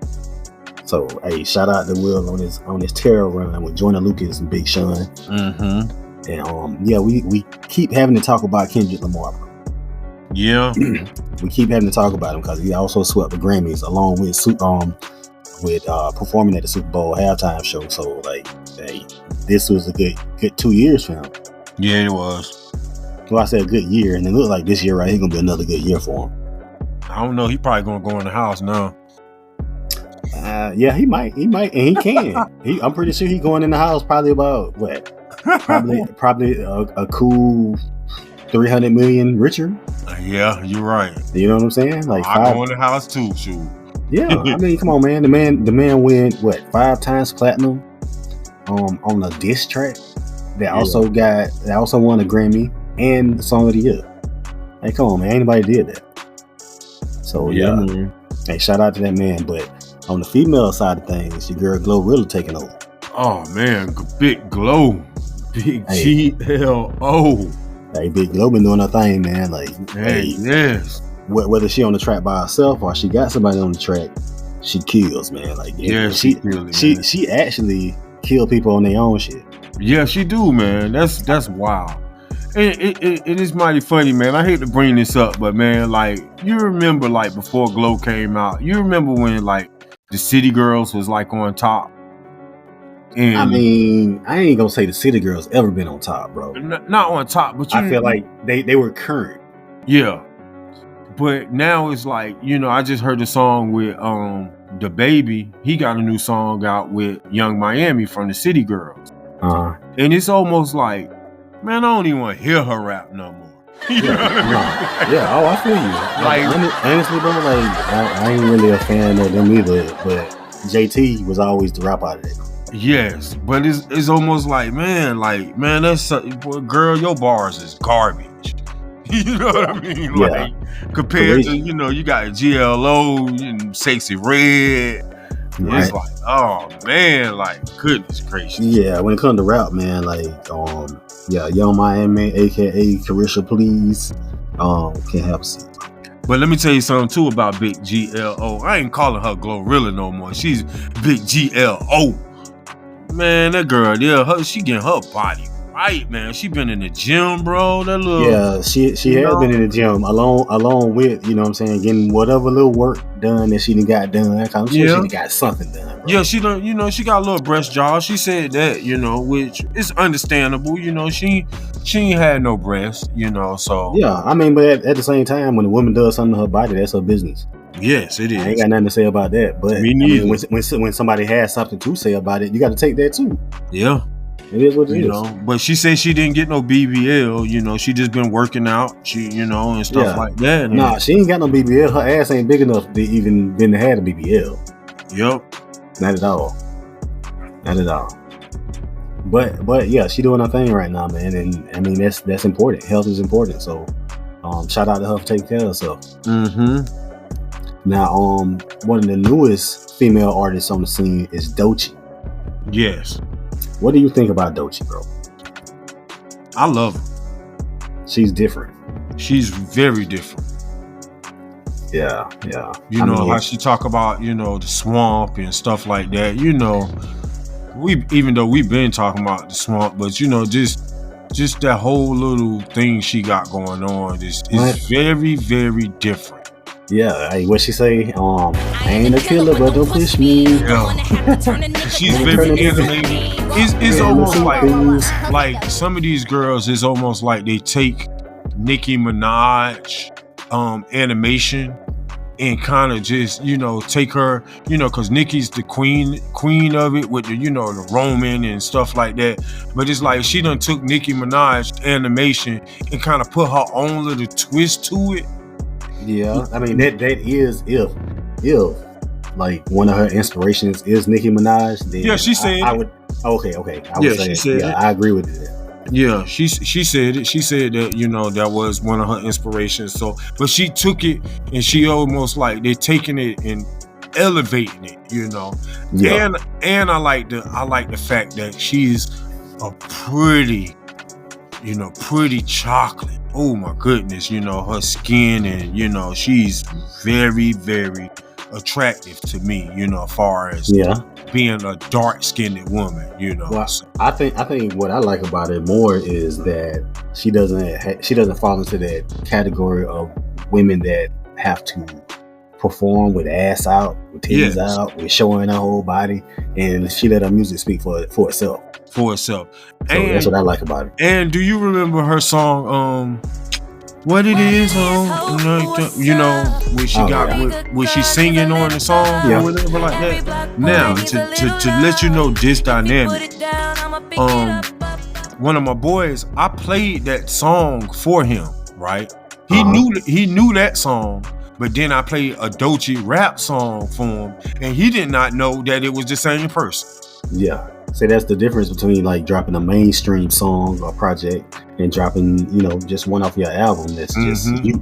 So, hey, shout out to Will on his terror run with Joyner Lucas and Big Sean. And yeah, we keep having to talk about Kendrick Lamar, bro. Yeah. We keep having to talk about him because he also swept the Grammys along with performing at the Super Bowl halftime show. So, like, hey, this was a good 2 years for him. Yeah, it was. Well, I said a good year, and it looked like this year, right? He's gonna be another good year for him. I don't know. He probably gonna go in the house now. Yeah, he might, and he can. I'm pretty sure he's going in the house probably about what? Probably a cool 300 million richer. Yeah, you're right. You know what I'm saying? Like I go in the house too, shoot. Yeah, I mean, come on, man. The man went what 5 times platinum on a diss track that also won a Grammy and the Song of the Year. Hey, come on, man. Anybody did that. So yeah, man. Hey, shout out to that man. But on the female side of things, your girl Glorilla taking over. Oh man, Big Glow, Big GLO. Hey, Big Glow been doing her thing, man. Like, yes. Whether she on the track by herself or she got somebody on the track, she kills, man. Like, she actually kill people on their own shit. Yeah, she do, man. That's wild. It is mighty funny, man. I hate to bring this up, but man, like, you remember like before Glow came out, you remember when like the City Girls was like on top? And I mean, I ain't gonna say the City Girls ever been on top, bro. Not on top, but I feel like they were current. Yeah. But now it's like, I just heard a song with the Baby. He got a new song out with Young Miami from the City Girls. And it's almost like, man, I don't even want to hear her rap no more. Yeah, oh, I feel you. Like, honestly, bro, like I ain't really a fan of them either. But JT was always the rap out of it. Yes, but it's almost like, man, that's girl, your bars is garbage. You know what I mean? Like compared to, you got GLO and Sexy Red. Right. It's like, oh man, like goodness gracious. Yeah, when it comes to rap, man, like Young Miami, aka Carisha Please, can't have a seat. But let me tell you something too about Big GLO. I ain't calling her Glorilla no more. She's Big GLO. Man, that girl, she getting her body right, man. She been in the gym, bro. That little she has been in the gym along with, you know what I'm saying, getting whatever little work done that she done got done. I'm sure she done got something done, bro. Yeah, she done, she got a little breast jaw. She said that, which is understandable. She ain't had no breast, so. Yeah, I mean, but at the same time, when a woman does something to her body, that's her business. Yes, it is. I ain't got nothing to say about that. But me neither. I mean, when somebody has something to say about it, you got to take that too. Yeah. It is what it is. But she said she didn't get no BBL, she just been working out, and stuff like that. Nah, she ain't got no BBL. Her ass ain't big enough to even been to have a BBL. Yep. Not at all. Not at all. But yeah, she doing her thing right now, man. And I mean, that's important. Health is important. So shout out to her for taking care of herself. Now, one of the newest female artists on the scene is Doechii. Yes. What do you think about Doechii, bro? I love her. She's different. She's very different. Yeah. How she talk about, the swamp and stuff like that. Even though we've been talking about the swamp, but just that whole little thing she got going on is very, very different. Yeah, hey, what she say? I ain't a killer, but don't push me. Yeah. She's very animated. It's almost like some of these girls, it's almost like they take Nicki Minaj animation and kind of just, take her, because Nicki's the queen of it with the, the Roman and stuff like that. But it's like she done took Nicki Minaj animation and kind of put her own little twist to it. Yeah, I mean that is if like one of her inspirations is Nicki Minaj. Then yeah, she said I would. Okay. I would say she said it. I agree with that. Yeah, she said it. She said that, that was one of her inspirations. So, but she took it and she almost like they're taking it and elevating it, Yeah. And I like the fact that she's a pretty chocolate. Oh my goodness, her skin and she's very, very attractive to me, as far as being a dark-skinned woman, Well, I think what I like about it more is that she doesn't fall into that category of women that have to perform with ass out, with titties out, with showing her whole body, and she let her music speak for itself. So and that's what I like about it. And do you remember her song, What It Is, when she when she's singing on the song or whatever like that? Now, to let you know this dynamic, one of my boys, I played that song for him, right? He knew that song, but then I played a Doechii rap song for him, and he did not know that it was the same person. Yeah. See, that's the difference between like dropping a mainstream song or project and dropping, just one off your album that's just you.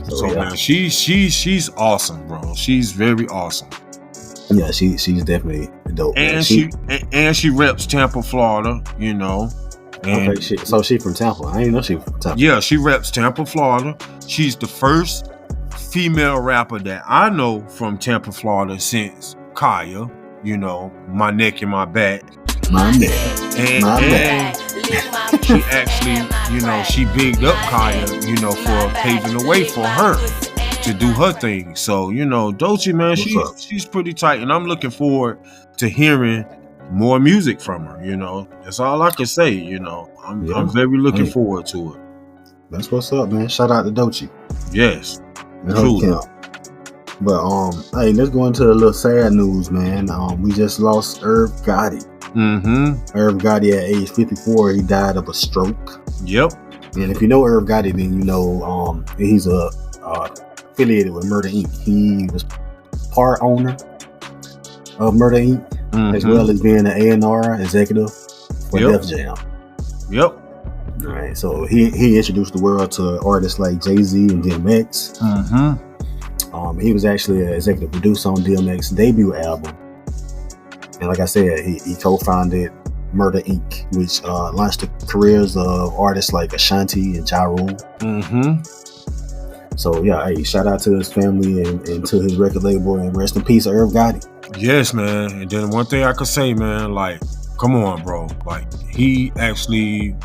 So man, she's awesome, bro. She's very awesome. Yeah, she's definitely dope. And she reps Tampa, Florida, And okay, so she from Tampa. I didn't know she from Tampa. Yeah, she reps Tampa, Florida. She's the first female rapper that I know from Tampa, Florida since Kaya. My neck and my back. My neck. And she actually, she bigged up Kaya, for paving the way for her to do her thing. So, Doechii, man, she's pretty tight. And I'm looking forward to hearing more music from her, That's all I can say, I'm very looking forward to it. That's what's up, man. Shout out to Doechii. Yes. Truly. But hey, let's go into a little sad news, man. We just lost Irv Gotti. Irv Gotti at age 54, he died of a stroke. Yep. And if you know Irv Gotti, then he's affiliated with Murder Inc. He was part owner of Murder Inc. As well as being an A&R executive for Def Jam. Yep. All right. So he introduced the world to artists like Jay-Z and DMX. He was actually an executive producer on DMX's debut album. And like I said, he co-founded Murder Inc., which launched the careers of artists like Ashanti and Ja Rule. So yeah, hey, shout out to his family and to his record label, and rest in peace, Irv Gotti. Yes, man. And then one thing I could say, man, like, come on, bro. Like, he actually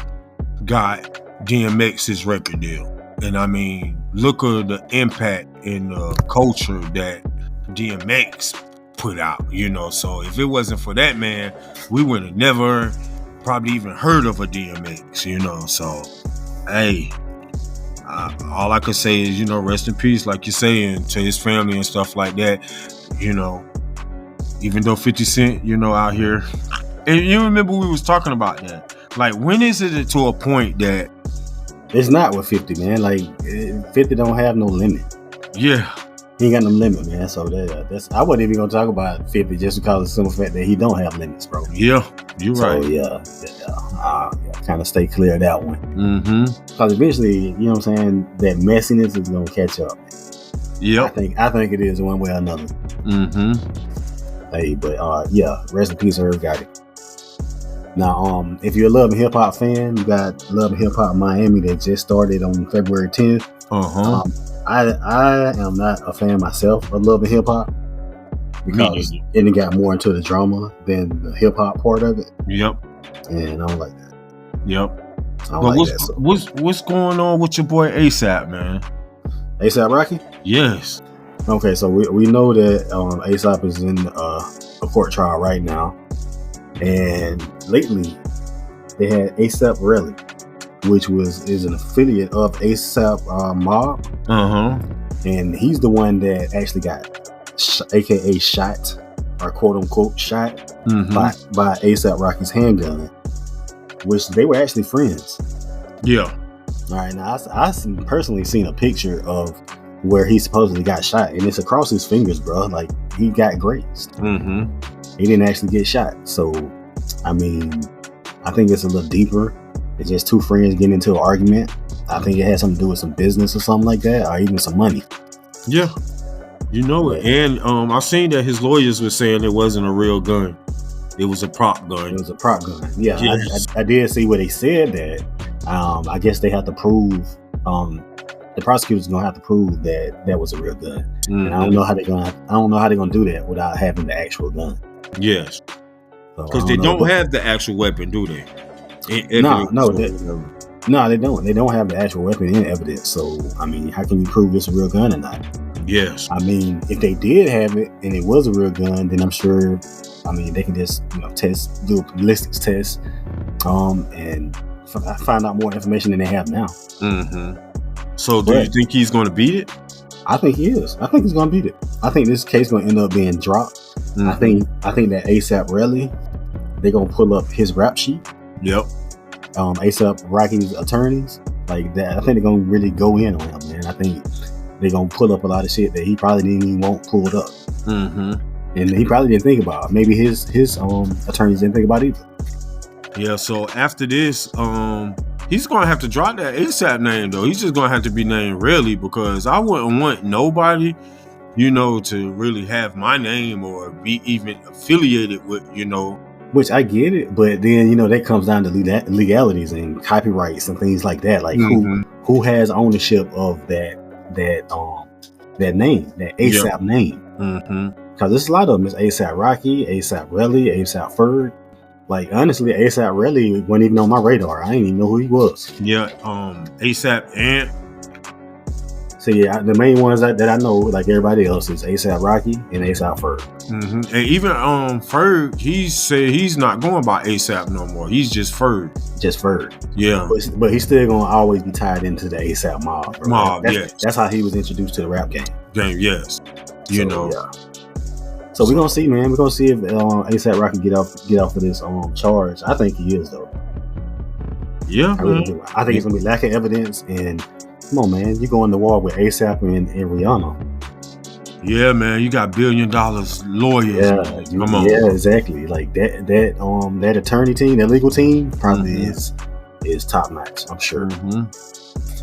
got DMX's record deal. And I mean, look at the impact in the culture that DMX put out, So if it wasn't for that man, we would have never probably even heard of a DMX, So, hey, all I could say is, rest in peace, like you're saying, to his family and stuff like that, Even though 50 Cent, out here. And you remember we was talking about that. Like, when is it to a point that it's not with 50, man. Like 50 don't have no limit. Yeah, he ain't got no limit, man. So that's I wasn't even gonna talk about 50 just because of the simple fact that he don't have limits, bro. Yeah, you're right. So kind of stay clear of that one. Because eventually, you know what I'm saying, that messiness is gonna catch up. Yeah, I think it is one way or another. Hey, but rest in peace, Irv Gotti. Now, if you're a Love and Hip Hop fan, you got Love and Hip Hop Miami that just started on February 10th. I am not a fan myself of Love and Hip Hop because it got more into the drama than the hip hop part of it. Yep. And I don't like that. Yep. But what's going on with your boy ASAP, man? ASAP Rocky? Yes. Okay, so we know that ASAP is in a court trial right now. And lately, they had ASAP Rally. which is an affiliate of ASAP Mob. And he's the one that actually got aka shot, or quote unquote shot, by ASAP Rocky's handgun, which they were actually friends. Yeah. All right, now I personally seen a picture of where he supposedly got shot, and it's across his fingers, bro. Like, he got grazed. He didn't actually get shot. So, I mean, I think it's a little deeper. It's just two friends getting into an argument. I think it had something to do with some business or something like that, or even some money. Yeah, you know it. And I seen that his lawyers were saying it wasn't a real gun. It was a prop gun. It was a prop gun. Yeah, yes. I did see where they said that. I guess they have to prove. The prosecutor's gonna have to prove that was a real gun. And I don't know how they're gonna do that without having the actual gun. Yes, because So, they don't have the actual weapon, do they? No, they don't. They don't have the actual weapon in evidence. So, I mean, how can you prove it's a real gun or not? Yes. I mean, if they did have it and it was a real gun, then I'm sure, I mean, they can just, do a ballistics test, and find out more information than they have now. So, do you think he's going to beat it? I think he is. I think he's going to beat it. I think this case going to end up being dropped. I think that ASAP Rally, they're going to pull up his rap sheet. Yep. ASAP Rocky's attorneys, like that. I think they're going to really go in on him, man. I think they're going to pull up a lot of shit that he probably didn't even want pulled up. And he probably didn't think about. Maybe his attorneys didn't think about it either. Yeah, so after this, he's going to have to drop that ASAP name, though. He's just going to have to be named Really, because I wouldn't want nobody, to really have my name or be even affiliated with, Which I get it, but then, that comes down to legalities and copyrights and things like that. Like who has ownership of that name, that ASAP name? Because there's a lot of them. It's ASAP Rocky, ASAP Relly, ASAP Ferg. Like, honestly, ASAP Relly wasn't even on my radar. I didn't even know who he was. Yeah, ASAP Ant. So yeah, the main ones that I know, like everybody else, is ASAP Rocky and ASAP Ferg. And even Ferg, he said he's not going by ASAP no more. He's just Ferg. Just Ferg. Yeah. But he's still gonna always be tied into the ASAP mob. Bro. Yes. That's how he was introduced to the rap game. Yes. Yeah. So we're gonna see, man. We're gonna see if ASAP Rocky get off of this charge. I think he is, though. Yeah. I really do. I think it's gonna be lack of evidence, and come on, man, you going to war with ASAP and Rihanna. Yeah, man, you got $1 billion lawyers. Yeah, come on. Yeah, exactly. Like that attorney team, that legal team, probably is top notch. I'm sure.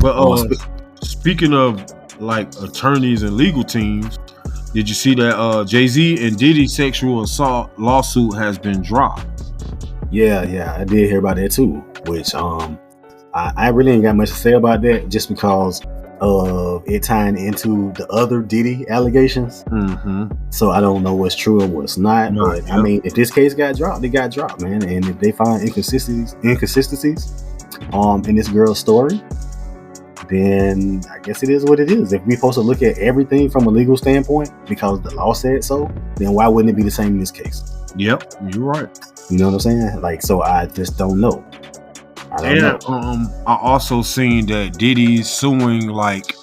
But speaking of like attorneys and legal teams, did you see that Jay-Z and Diddy sexual assault lawsuit has been dropped? Yeah, I did hear about that too. Which I really ain't got much to say about that, just because of it tying into the other Diddy allegations. So I don't know what's true and what's not. But I mean, if this case got dropped, it got dropped, man. And if they find inconsistencies in this girl's story, then I guess it is what it is. If we're supposed to look at everything from a legal standpoint because the law said so, then why wouldn't it be the same in this case? Yep, you're right. You know what I'm saying? Like, so I just don't know. I also seen that Diddy's suing like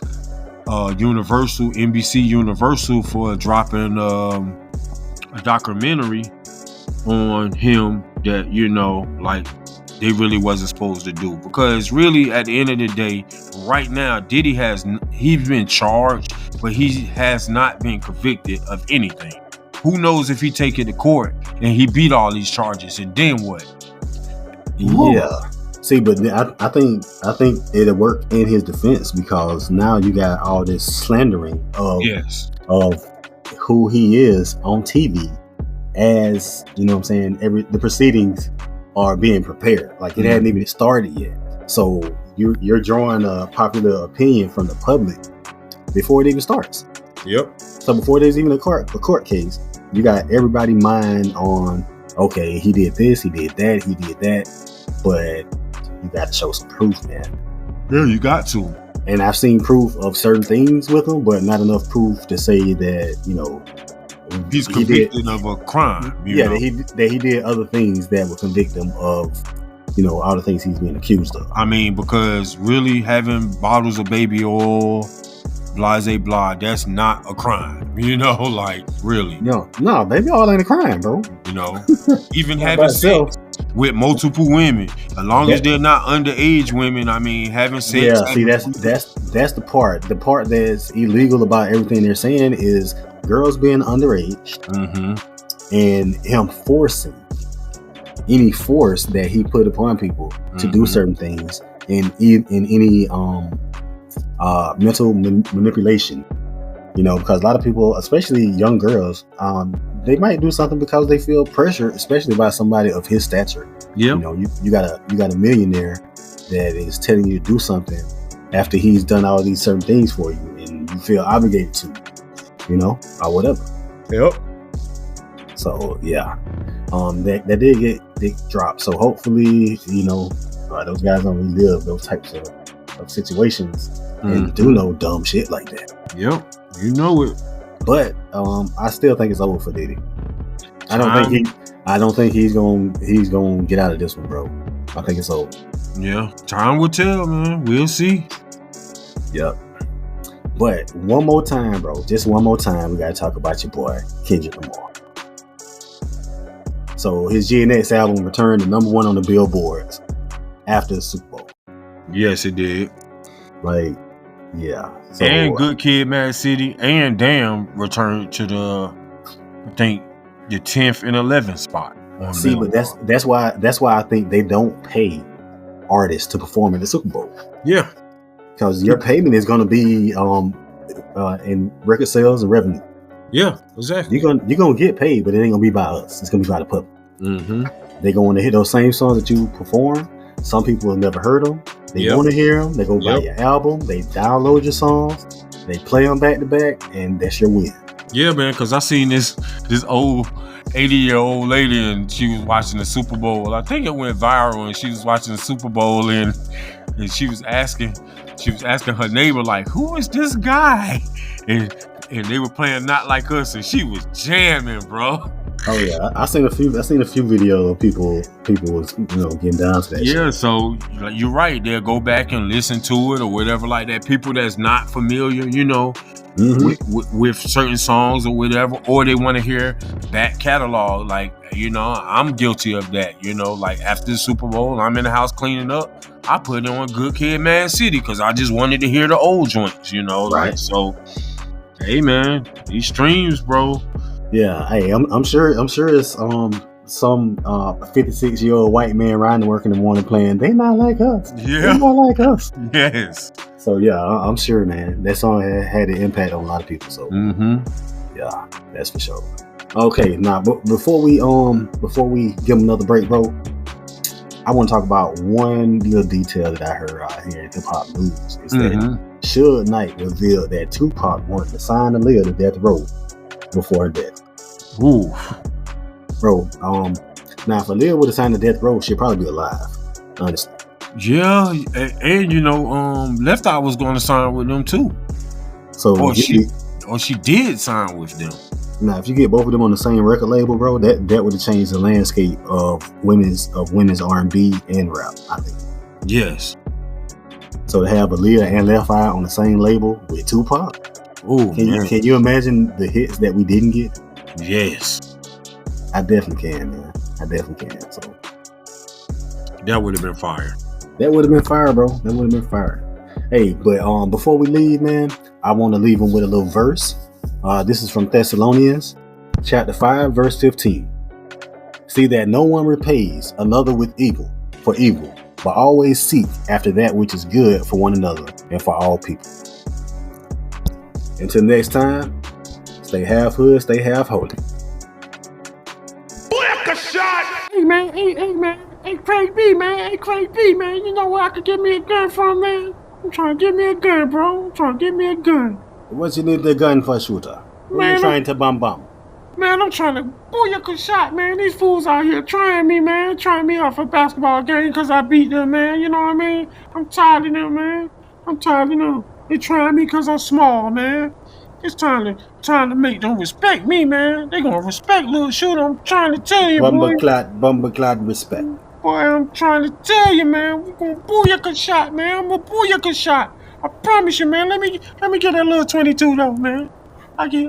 NBC Universal for dropping a documentary on him that like they really wasn't supposed to do, because really at the end of the day, right now Diddy he's been charged, but he has not been convicted of anything. Who knows if he take it to court and he beat all these charges, and then what? Yeah. See, but I think it'll work in his defense, because now you got all this slandering of who he is on TV, as you know what I'm saying, the proceedings are being prepared. Like, it hadn't even started yet. So you're drawing a popular opinion from the public before it even starts. Yep. So before there's even a court case, you got everybody mind on, okay, he did this, he did that, but you got to show some proof, man. Yeah, you got to. And I've seen proof of certain things with him, but not enough proof to say that, he's convicted of a crime. That he did other things that would convict him of you know, all the things he's being accused of. I mean, because really having bottles of baby oil, blase blah, that's not a crime. You know, like really. No, baby oil ain't a crime, bro. You know, even having sex with multiple women, as long as they're not underage women. I mean, having sex. Yeah, see, that's the part. The part that's illegal about everything they're saying is girls being underage, and him forcing any force that he put upon people to do certain things, in any mental manipulation. You know, because a lot of people, especially young girls, they might do something because they feel pressure, especially by somebody of his stature. Yeah. You know, you got a millionaire that is telling you to do something after he's done all these certain things for you, and you feel obligated to, you know, or whatever. Yep. So yeah, that did get dropped. So hopefully, you know, those guys don't relive those types of situations and do no dumb shit like that. Yep. You know it. But I still think it's over for Diddy. I don't think he's gonna get out of this one, bro. I think it's over. Yeah, time will tell, man. We'll see. Yep. But one more time, bro. Just one more time, we gotta talk about your boy Kendrick Lamar. So his GNX album returned to number 1 on the billboards after the Super Bowl. Yes, it did. Like, yeah. So, and Good Kid, Mad City, and Damn returned to the, I think, the 10th and 11th spot. See, but that's why I think they don't pay artists to perform at the Super Bowl. Yeah, because your payment is going to be in record sales and revenue. Yeah, exactly. You're gonna get paid, but it ain't gonna be by us. It's gonna be by the public. They're going to hit those same songs that you perform. Some people have never heard them. They want to hear them. They go buy your album. They download your songs. They play them back to back, and that's your win. Yeah, man. Because I seen this old 80-year-old lady, and she was watching the Super Bowl. I think it went viral, and she was watching the Super Bowl, and she was asking her neighbor, like, "Who is this guy?" And they were playing Not Like Us, and she was jamming, bro. Oh yeah, I seen a few videos of people was getting down to that. Yeah, shit. So you're right. They'll go back and listen to it or whatever like that. People that's not familiar, with certain songs or whatever, or they want to hear that catalog. Like, I'm guilty of that. Like after the Super Bowl, I'm in the house cleaning up. I put on Good Kid, Mad City because I just wanted to hear the old joints. Right. Like, so, hey man, these streams, bro. Yeah, hey, I'm sure it's some 56-year-old white man riding to work in the morning playing "They Not Like Us." Yeah, they not like us. Yes. So yeah, I'm sure, man, that song had an impact on a lot of people. So yeah, that's for sure. Okay, now before we give them another break, bro, I want to talk about one little detail that I heard out here in hip hop news. Is that Suge Knight revealed that Tupac wanted to sign Aaliyah to death row before her death. Ooh, bro. Now if Aaliyah would have signed the death row, she'd probably be alive. Honestly. Yeah, and Left Eye was going to sign with them too. So she did sign with them. Now, if you get both of them on the same record label, bro, that would have changed the landscape of women's R&B and rap, I think. Yes. So to have Aaliyah and Left Eye on the same label with Tupac. Oh, can you imagine the hits that we didn't get? Yes. I definitely can, man. I definitely can. So that would have been fire. That would have been fire, bro. That would have been fire. Hey, but before we leave, man, I want to leave them with a little verse. This is from Thessalonians, chapter 5, verse 15. See that no one repays another with evil for evil, but always seek after that which is good for one another and for all people. Until next time, stay half hood, stay half holy. Black a shot! Hey man, hey Craig B, man, you know where I could get me a gun from, man? I'm trying to get me a gun, bro. What you need the gun for, Shoota? What are you trying to bum? Man, I'm trying to booyaka shot, man. These fools out here trying me out for a basketball game because I beat them, man. You know what I mean? I'm tired of them, man. They trying me because I'm small, man. It's time to make them respect me, man. They gonna respect little Shoota. I'm trying to tell you, boy. Bumble clad respect. Boy, I'm trying to tell you, man. We're gonna booyaka shot, man. I'm gonna booyaka shot. I promise you, man. Let me get that little 22 though, man. I give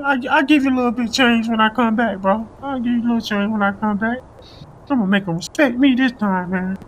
you a little bit of change when I come back, bro. I'll give you a little change when I come back. I'm gonna make them respect me this time, man.